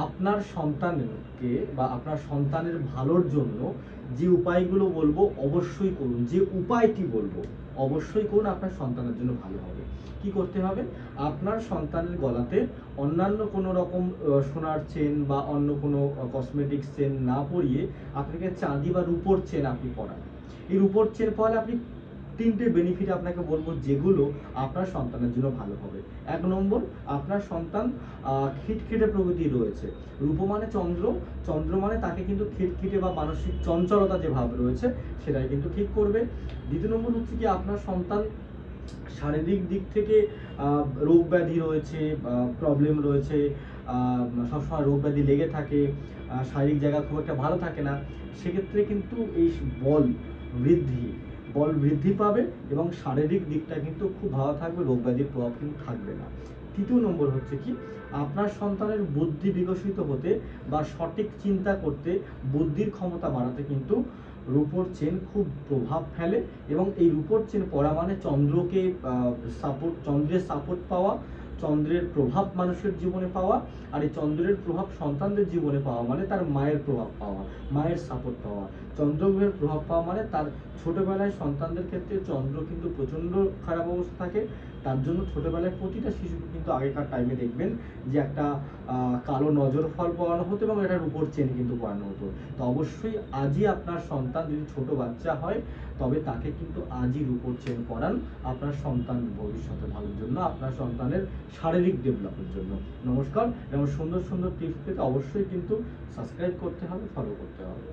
আপনার সন্তানকে বা আপনার সন্তানের ভালোর জন্য যে উপায়গুলো বলবো অবশ্যই করুন। যে উপায়টি বলবো অবশ্যই করুন, আপনার সন্তানের জন্য ভালো হবে। কি করতে হবে? আপনার সন্তানের গলাতে অন্যান্য কোনো রকম সোনার চেন বা অন্য কোনো কসমেটিক্স চেন না পরিয়ে আপনাকে চাঁদি বা রূপোর চেন আপনি পরান। এই রূপোর চেন পরালে আপনি তিনটে বেনিফিট আপনাকে বলবো যেগুলো আপনার সন্তানের জন্য ভালো হবে। 1 নম্বর, আপনার সন্তান খিটখিটে প্রকৃতি রয়েছে। রূপ মানে চন্দ্র, চন্দ্র মানে তাকে কিন্তু খিটখিটে বা মানসিক চঞ্চলতা যে ভাব রয়েছে সেটাই কিন্তু ঠিক করবে। 2 নম্বর হচ্ছে কি, আপনার সন্তান শারীরিক দিক থেকে রোগ ব্যাধি রয়েছে, প্রবলেম রয়েছে, সবসময় রোগ ব্যাধি লেগে থাকে, শারীরিক জায়গা খুব একটা ভালো থাকে না, সেক্ষেত্রে কিন্তু এই বল বৃদ্ধি পাবে এবং শারীরিক দিকটা কিন্তু খুব ভালো থাকবে, রোগ ব্যাধির প্রভাব কিন্তু থাকবে না। 3 নম্বর হচ্ছে কি, আপনার সন্তানের বুদ্ধি বিকশিত হতে বা সঠিক চিন্তা করতে, বুদ্ধির ক্ষমতা বাড়াতে কিন্তু রূপোর চেন খুব প্রভাব ফেলে। এবং এই রূপোর চেন পরা মানে চন্দ্রের সাপোর্ট পাওয়া, চন্দ্রের প্রভাব মানুষের জীবনে পাওয়া, আর এই চন্দ্রের প্রভাব সন্তানদের জীবনে পাওয়া মানে তার মায়ের প্রভাব পাওয়া, মায়ের সাপোর্ট পাওয়া। চন্দ্রগ্রহের প্রভাব পাওয়া মানে তার ছোটবেলায় সন্তানদের ক্ষেত্রে চন্দ্র কিন্তু প্রচণ্ড খারাপ অবস্থা থাকে। তার জন্য ছোটবেলায় প্রতিটা শিশুকে কিন্তু আগেকার টাইমে দেখবেন যে একটা কালো নজর ফল পরানো হতো এবং এটার উপর চেন কিন্তু পরানো হতো। তো অবশ্যই আজই আপনার সন্তান যদি ছোট বাচ্চা হয় তবে তাকে কিন্তু আজই রূপোর চেন পরান, আপনার সন্তান ভবিষ্যতে ভালোর জন্য, আপনার সন্তানের শারীরিক ডেভেলপের জন্য। নমস্কার। এমন সুন্দর সুন্দর টিপস পেতে অবশ্যই কিন্তু সাবস্ক্রাইব করতে হবে, ফলো করতে হবে।